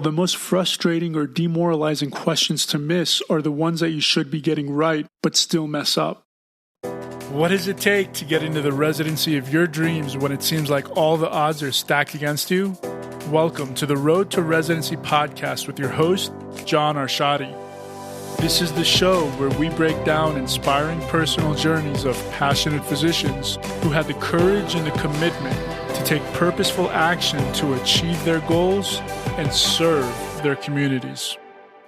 the most frustrating or demoralizing questions to miss are the ones that you should be getting right, but still mess up. What does it take to get into the residency of your dreams when it seems like all the odds are stacked against you? Welcome to the Road to Residency podcast with your host, John Arshadi. This is the show where we break down inspiring personal journeys of passionate physicians who had the courage and the commitment to take purposeful action to achieve their goals and serve their communities.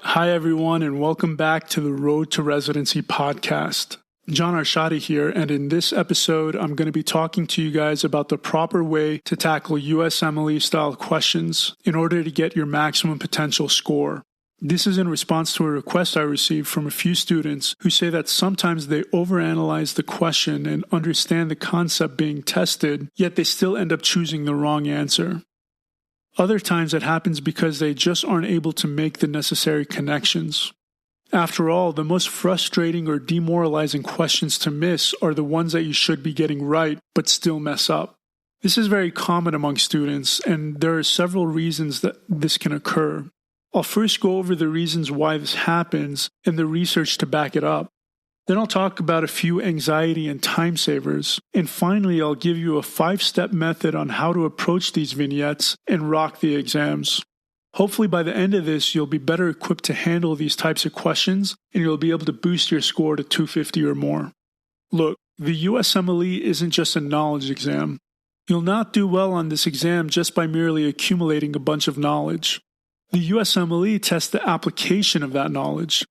Hi, everyone, and welcome back to the Road to Residency podcast. John Arshadi here, and in this episode, I'm going to be talking to you guys about the proper way to tackle USMLE style questions in order to get your maximum potential score. This is in response to a request I received from a few students who say that sometimes they overanalyze the question and understand the concept being tested, yet they still end up choosing the wrong answer. Other times it happens because they just aren't able to make the necessary connections. After all, the most frustrating or demoralizing questions to miss are the ones that you should be getting right, but still mess up. This is very common among students, and there are several reasons that this can occur. I'll first go over the reasons why this happens and the research to back it up. Then I'll talk about a few anxiety and time savers. And finally, I'll give you a 5-step method on how to approach these vignettes and rock the exams. Hopefully by the end of this, you'll be better equipped to handle these types of questions and you'll be able to boost your score to 250 or more. Look, the USMLE isn't just a knowledge exam. You'll not do well on this exam just by merely accumulating a bunch of knowledge. The USMLE tests the application of that knowledge.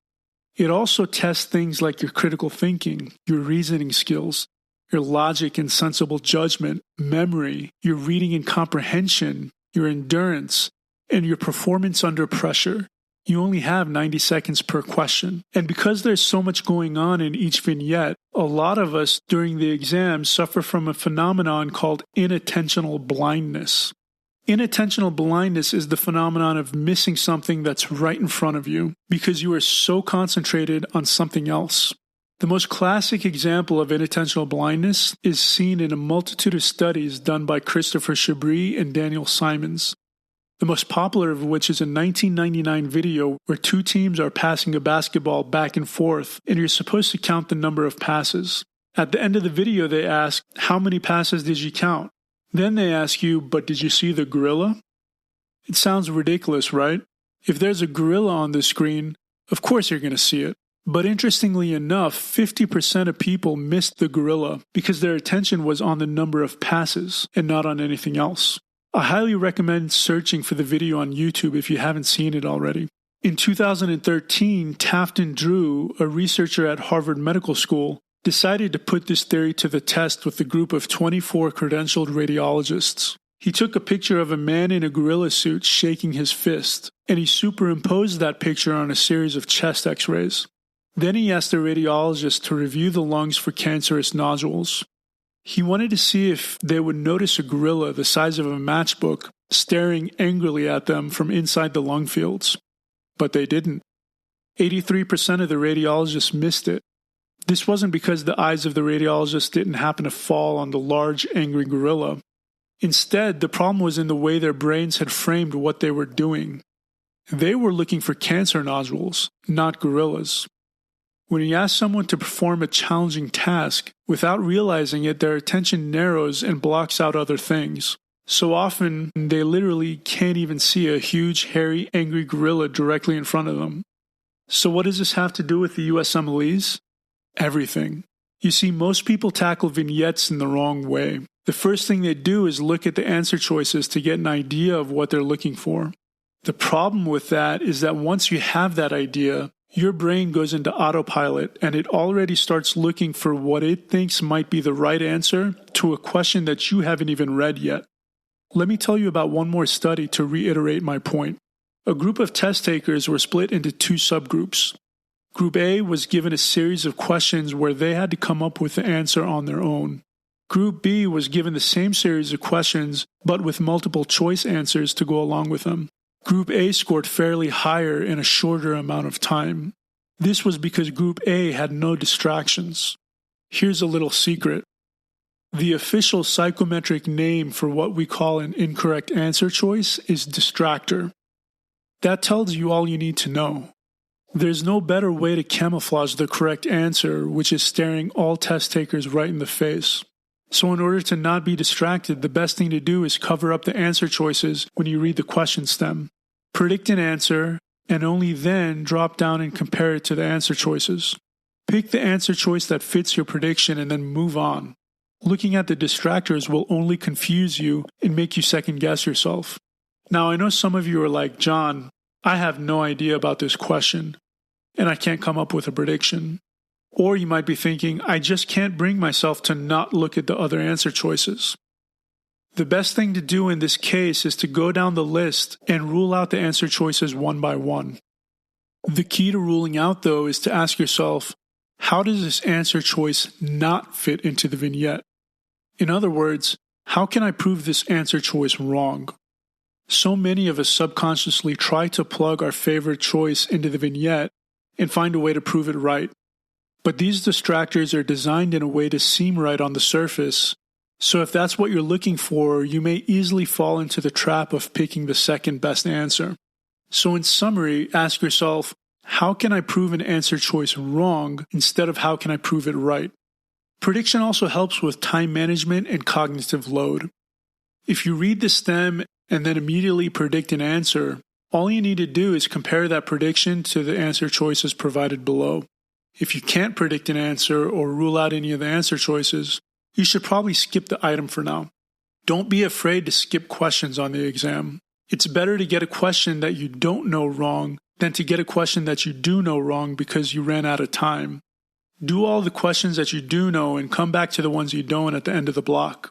It also tests things like your critical thinking, your reasoning skills, your logic and sensible judgment, memory, your reading and comprehension, your endurance, and your performance under pressure. You only have 90 seconds per question. And because there's so much going on in each vignette, a lot of us during the exam suffer from a phenomenon called inattentional blindness. Inattentional blindness is the phenomenon of missing something that's right in front of you because you are so concentrated on something else. The most classic example of inattentional blindness is seen in a multitude of studies done by Christopher Chabris and Daniel Simons. The most popular of which is a 1999 video where two teams are passing a basketball back and forth and you're supposed to count the number of passes. At the end of the video they ask, how many passes did you count? Then they ask you, but did you see the gorilla? It sounds ridiculous, right? If there's a gorilla on the screen, of course you're going to see it. But interestingly enough, 50% of people missed the gorilla because their attention was on the number of passes and not on anything else. I highly recommend searching for the video on YouTube if you haven't seen it already. In 2013, Tafton Drew, a researcher at Harvard Medical School, decided to put this theory to the test with a group of 24 credentialed radiologists. He took a picture of a man in a gorilla suit shaking his fist, and he superimposed that picture on a series of chest x-rays. Then he asked the radiologist to review the lungs for cancerous nodules. He wanted to see if they would notice a gorilla the size of a matchbook staring angrily at them from inside the lung fields. But they didn't. 83% of the radiologists missed it. This wasn't because the eyes of the radiologist didn't happen to fall on the large, angry gorilla. Instead, the problem was in the way their brains had framed what they were doing. They were looking for cancer nodules, not gorillas. When you ask someone to perform a challenging task, without realizing it, their attention narrows and blocks out other things. So often, they literally can't even see a huge, hairy, angry gorilla directly in front of them. So what does this have to do with the USMLEs? Everything. You see, most people tackle vignettes in the wrong way. The first thing they do is look at the answer choices to get an idea of what they're looking for. The problem with that is that once you have that idea, your brain goes into autopilot and it already starts looking for what it thinks might be the right answer to a question that you haven't even read yet. Let me tell you about one more study to reiterate my point. A group of test takers were split into two subgroups. Group A was given a series of questions where they had to come up with the answer on their own. Group B was given the same series of questions, but with multiple choice answers to go along with them. Group A scored fairly higher in a shorter amount of time. This was because Group A had no distractions. Here's a little secret. The official psychometric name for what we call an incorrect answer choice is distractor. That tells you all you need to know. There's no better way to camouflage the correct answer, which is staring all test takers right in the face. So in order to not be distracted, the best thing to do is cover up the answer choices when you read the question stem. Predict an answer, and only then drop down and compare it to the answer choices. Pick the answer choice that fits your prediction and then move on. Looking at the distractors will only confuse you and make you second guess yourself. Now I know some of you are like, John, I have no idea about this question, and I can't come up with a prediction. Or you might be thinking, I just can't bring myself to not look at the other answer choices. The best thing to do in this case is to go down the list and rule out the answer choices one by one. The key to ruling out, though, is to ask yourself, how does this answer choice not fit into the vignette? In other words, how can I prove this answer choice wrong? So many of us subconsciously try to plug our favorite choice into the vignette and find a way to prove it right. But these distractors are designed in a way to seem right on the surface, so if that's what you're looking for, you may easily fall into the trap of picking the second best answer. So in summary, ask yourself, how can I prove an answer choice wrong instead of how can I prove it right? Prediction also helps with time management and cognitive load. If you read the stem and then immediately predict an answer, all you need to do is compare that prediction to the answer choices provided below. If you can't predict an answer or rule out any of the answer choices, you should probably skip the item for now. Don't be afraid to skip questions on the exam. It's better to get a question that you don't know wrong than to get a question that you do know wrong because you ran out of time. Do all the questions that you do know and come back to the ones you don't at the end of the block.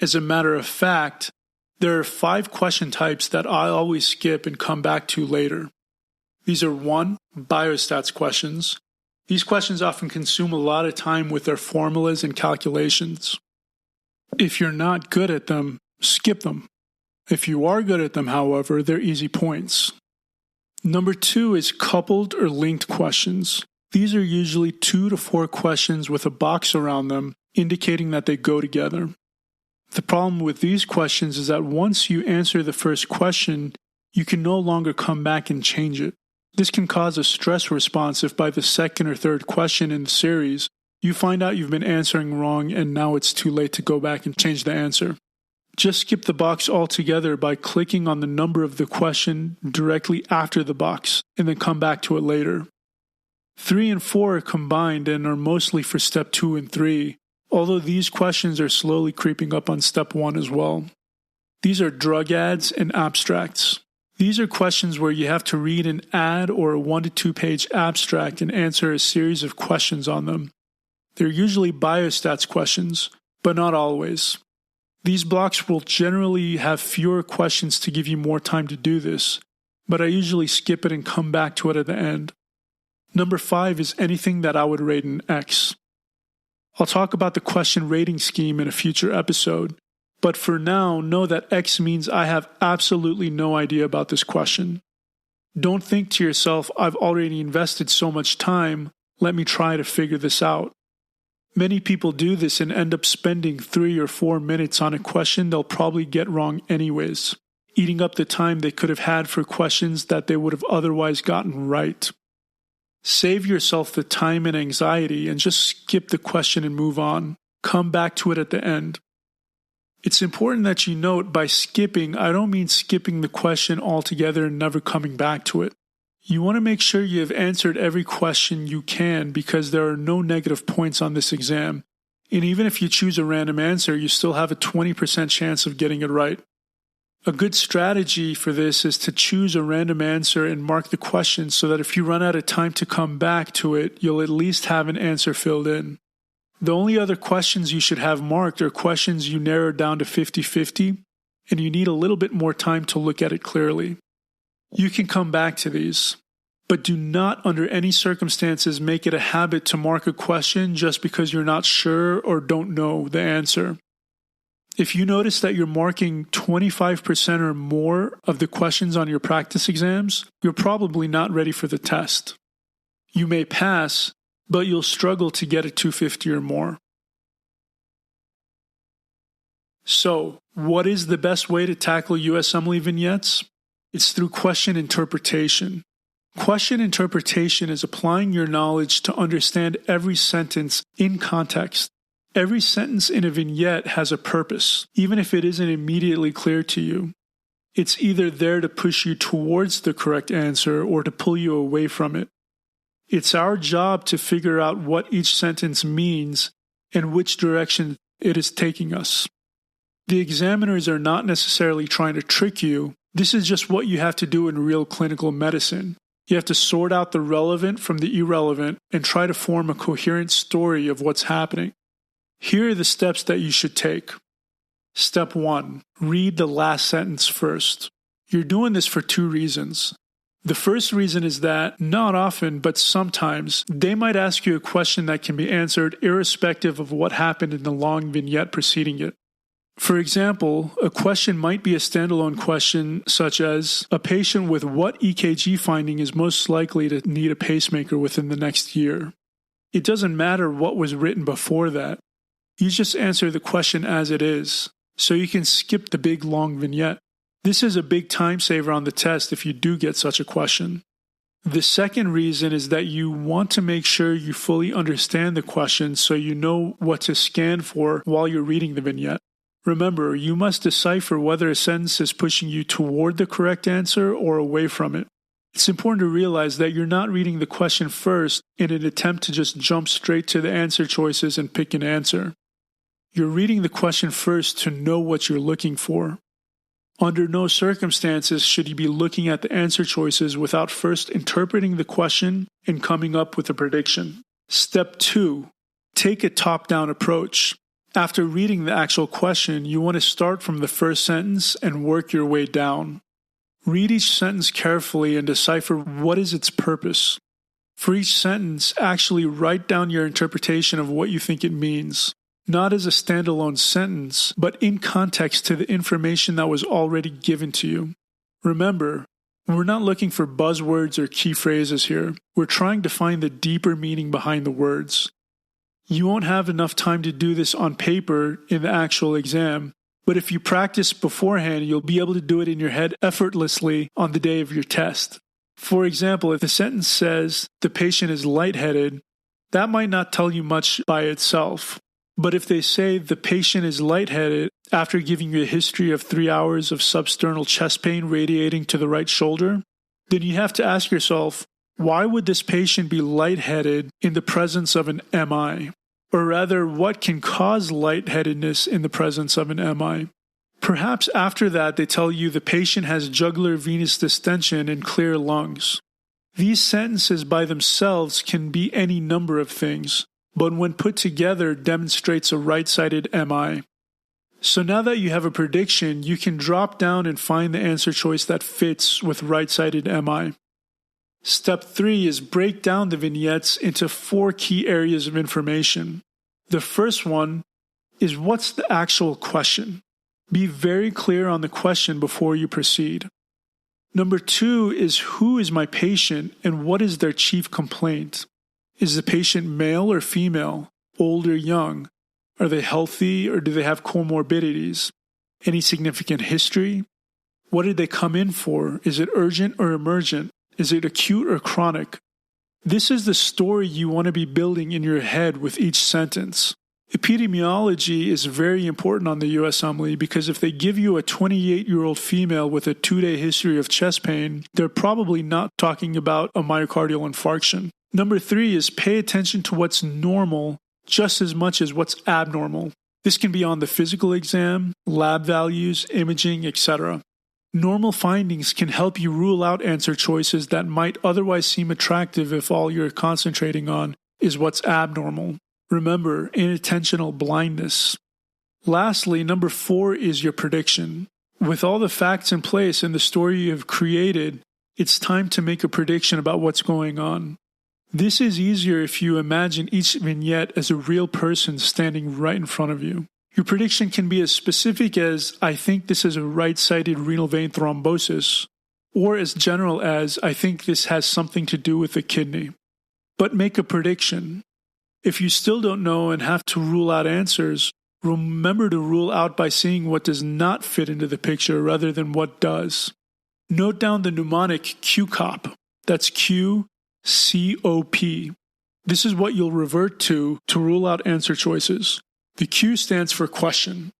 As a matter of fact, there are 5 question types that I always skip and come back to later. These are 1. Biostats questions. These questions often consume a lot of time with their formulas and calculations. If you're not good at them, skip them. If you are good at them, however, they're easy points. Number 2 is coupled or linked questions. These are usually 2 to 4 questions with a box around them, indicating that they go together. The problem with these questions is that once you answer the first question, you can no longer come back and change it. This can cause a stress response if by the second or third question in the series, you find out you've been answering wrong and now it's too late to go back and change the answer. Just skip the box altogether by clicking on the number of the question directly after the box and then come back to it later. 3 and 4 are combined and are mostly for step 2 and 3, although these questions are slowly creeping up on step 1 as well. These are drug ads and abstracts. These are questions where you have to read an ad or a 1 to 2 page abstract and answer a series of questions on them. They're usually biostats questions, but not always. These blocks will generally have fewer questions to give you more time to do this, but I usually skip it and come back to it at the end. Number 5 is anything that I would rate an X. I'll talk about the question rating scheme in a future episode, but for now, know that X means I have absolutely no idea about this question. Don't think to yourself, I've already invested so much time, let me try to figure this out. Many people do this and end up spending 3 or 4 minutes on a question they'll probably get wrong anyways, eating up the time they could have had for questions that they would have otherwise gotten right. Save yourself the time and anxiety and just skip the question and move on. Come back to it at the end. It's important that you note by skipping, I don't mean skipping the question altogether and never coming back to it. You want to make sure you have answered every question you can because there are no negative points on this exam. And even if you choose a random answer, you still have a 20% chance of getting it right. A good strategy for this is to choose a random answer and mark the question so that if you run out of time to come back to it, you'll at least have an answer filled in. The only other questions you should have marked are questions you narrowed down to 50-50, and you need a little bit more time to look at it clearly. You can come back to these, but do not under any circumstances make it a habit to mark a question just because you're not sure or don't know the answer. If you notice that you're marking 25% or more of the questions on your practice exams, you're probably not ready for the test. You may pass, but you'll struggle to get a 250 or more. So, what is the best way to tackle USMLE vignettes? It's through question interpretation. Question interpretation is applying your knowledge to understand every sentence in context. Every sentence in a vignette has a purpose, even if it isn't immediately clear to you. It's either there to push you towards the correct answer or to pull you away from it. It's our job to figure out what each sentence means and which direction it is taking us. The examiners are not necessarily trying to trick you. This is just what you have to do in real clinical medicine. You have to sort out the relevant from the irrelevant and try to form a coherent story of what's happening. Here are the steps that you should take. Step 1. Read the last sentence first. You're doing this for 2 reasons. The first reason is that, not often, but sometimes, they might ask you a question that can be answered irrespective of what happened in the long vignette preceding it. For example, a question might be a standalone question such as, a patient with what EKG finding is most likely to need a pacemaker within the next year? It doesn't matter what was written before that. You just answer the question as it is, so you can skip the big long vignette. This is a big time saver on the test if you do get such a question. The second reason is that you want to make sure you fully understand the question so you know what to scan for while you're reading the vignette. Remember, you must decipher whether a sentence is pushing you toward the correct answer or away from it. It's important to realize that you're not reading the question first in an attempt to just jump straight to the answer choices and pick an answer. You're reading the question first to know what you're looking for. Under no circumstances should you be looking at the answer choices without first interpreting the question and coming up with a prediction. Step 2. Take a top-down approach. After reading the actual question, you want to start from the first sentence and work your way down. Read each sentence carefully and decipher what is its purpose. For each sentence, actually write down your interpretation of what you think it means. Not as a standalone sentence, but in context to the information that was already given to you. Remember, we're not looking for buzzwords or key phrases here. We're trying to find the deeper meaning behind the words. You won't have enough time to do this on paper in the actual exam, but if you practice beforehand, you'll be able to do it in your head effortlessly on the day of your test. For example, if the sentence says, the patient is lightheaded, that might not tell you much by itself. But if they say the patient is lightheaded after giving you a history of 3 hours of substernal chest pain radiating to the right shoulder, then you have to ask yourself, why would this patient be lightheaded in the presence of an MI? Or rather, what can cause lightheadedness in the presence of an MI? Perhaps after that they tell you the patient has jugular venous distension and clear lungs. These sentences by themselves can be any number of things, but when put together demonstrates a right-sided MI. So now that you have a prediction, you can drop down and find the answer choice that fits with right-sided MI. Step 3 is break down the vignettes into 4 key areas of information. The first one is what's the actual question? Be very clear on the question before you proceed. Number 2 is who is my patient and what is their chief complaint? Is the patient male or female, old or young? Are they healthy or do they have comorbidities? Any significant history? What did they come in for? Is it urgent or emergent? Is it acute or chronic? This is the story you want to be building in your head with each sentence. Epidemiology is very important on the USMLE because if they give you a 28-year-old female with a 2-day history of chest pain, they're probably not talking about a myocardial infarction. Number 3 is pay attention to what's normal just as much as what's abnormal. This can be on the physical exam, lab values, imaging, etc. Normal findings can help you rule out answer choices that might otherwise seem attractive if all you're concentrating on is what's abnormal. Remember, inattentional blindness. Lastly, number 4 is your prediction. With all the facts in place and the story you have created, it's time to make a prediction about what's going on. This is easier if you imagine each vignette as a real person standing right in front of you. Your prediction can be as specific as, I think this is a right-sided renal vein thrombosis, or as general as, I think this has something to do with the kidney. But make a prediction. If you still don't know and have to rule out answers, remember to rule out by seeing what does not fit into the picture rather than what does. Note down the mnemonic QCOP. That's QCOP. This is what you'll revert to rule out answer choices. The Q stands for question.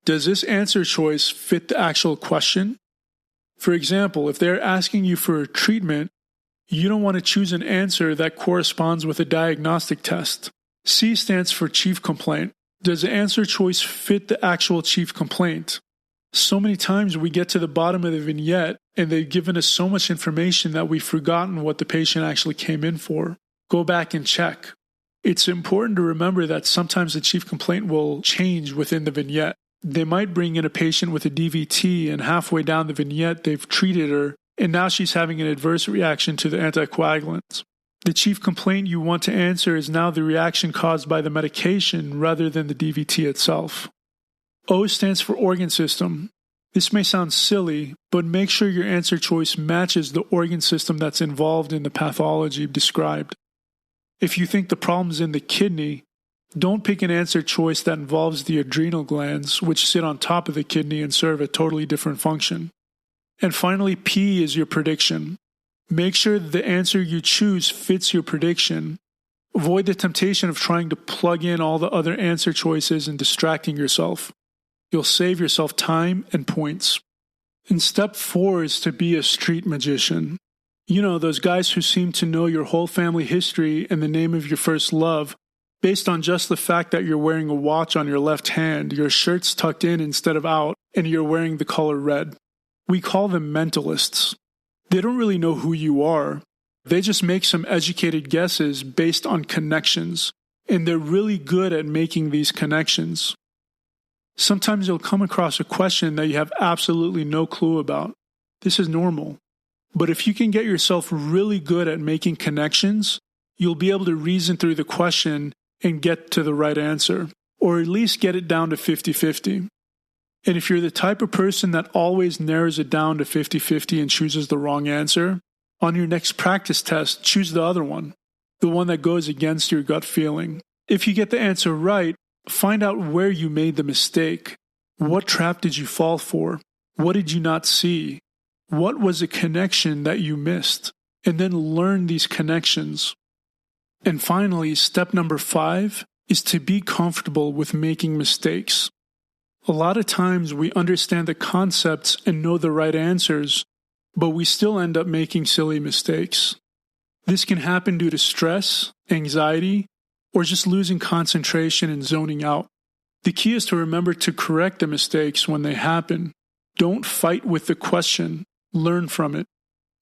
Does this answer choice fit the actual question? For example, if they're asking you for a treatment, you don't want to choose an answer that corresponds with a diagnostic test. C stands for chief complaint. Does the answer choice fit the actual chief complaint? So many times we get to the bottom of the vignette and they've given us so much information that we've forgotten what the patient actually came in for. Go back and check. It's important to remember that sometimes the chief complaint will change within the vignette. They might bring in a patient with a DVT and halfway down the vignette they've treated her and now she's having an adverse reaction to the anticoagulants. The chief complaint you want to answer is now the reaction caused by the medication rather than the DVT itself. O stands for organ system. This may sound silly, but make sure your answer choice matches the organ system that's involved in the pathology described. If you think the problem's in the kidney, don't pick an answer choice that involves the adrenal glands, which sit on top of the kidney and serve a totally different function. And finally, P is your prediction. Make sure the answer you choose fits your prediction. Avoid the temptation of trying to plug in all the other answer choices and distracting yourself. You'll save yourself time and points. And step 4 is to be a street magician. You know, those guys who seem to know your whole family history and the name of your first love, based on just the fact that you're wearing a watch on your left hand, your shirt's tucked in instead of out, and you're wearing the color red. We call them mentalists. They don't really know who you are. They just make some educated guesses based on connections, and they're really good at making these connections. Sometimes you'll come across a question that you have absolutely no clue about. This is normal. But if you can get yourself really good at making connections, you'll be able to reason through the question and get to the right answer, or at least get it down to 50-50. And if you're the type of person that always narrows it down to 50-50 and chooses the wrong answer, on your next practice test, choose the other one, the one that goes against your gut feeling. If you get the answer right, find out where you made the mistake. What trap did you fall for? What did you not see? What was a connection that you missed? And then learn these connections. And finally, step number 5 is to be comfortable with making mistakes. A lot of times we understand the concepts and know the right answers, but we still end up making silly mistakes. This can happen due to stress, anxiety, or just losing concentration and zoning out. The key is to remember to correct the mistakes when they happen. Don't fight with the question. Learn from it.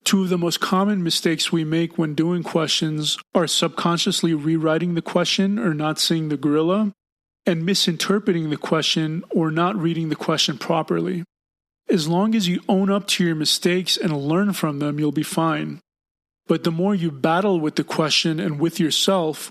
2 of the most common mistakes we make when doing questions are subconsciously rewriting the question or not seeing the gorilla, and misinterpreting the question or not reading the question properly. As long as you own up to your mistakes and learn from them, you'll be fine. But the more you battle with the question and with yourself,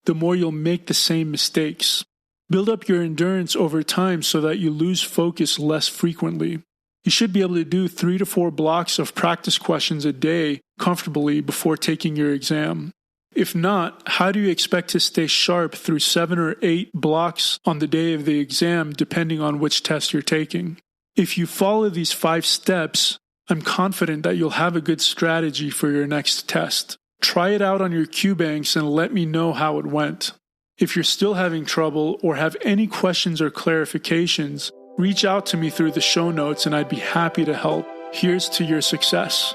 the more you'll make the same mistakes. Build up your endurance over time so that you lose focus less frequently. You should be able to do 3 to 4 blocks of practice questions a day comfortably before taking your exam. If not, how do you expect to stay sharp through 7 or 8 blocks on the day of the exam, depending on which test you're taking? If you follow these 5 steps, I'm confident that you'll have a good strategy for your next test. Try it out on your Q banks and let me know how it went. If you're still having trouble or have any questions or clarifications, reach out to me through the show notes and I'd be happy to help. Here's to your success.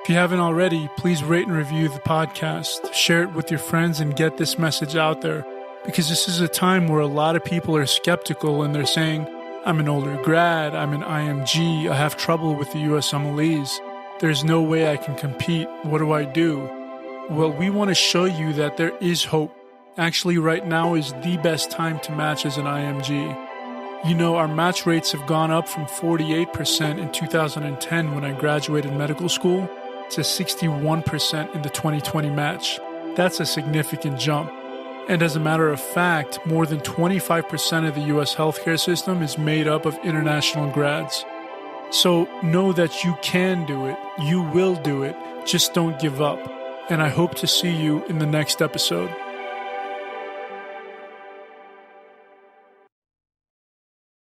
If you haven't already, please rate and review the podcast, share it with your friends, and get this message out there. Because this is a time where a lot of people are skeptical and they're saying, I'm an older grad, I'm an IMG, I have trouble with the USMLEs. There's no way I can compete. What do I do? Well, we want to show you that there is hope. Actually, right now is the best time to match as an IMG. You know, our match rates have gone up from 48% in 2010 when I graduated medical school to 61% in the 2020 match. That's a significant jump. And as a matter of fact, more than 25% of the US healthcare system is made up of international grads. So know that you can do it, you will do it, just don't give up. And I hope to see you in the next episode.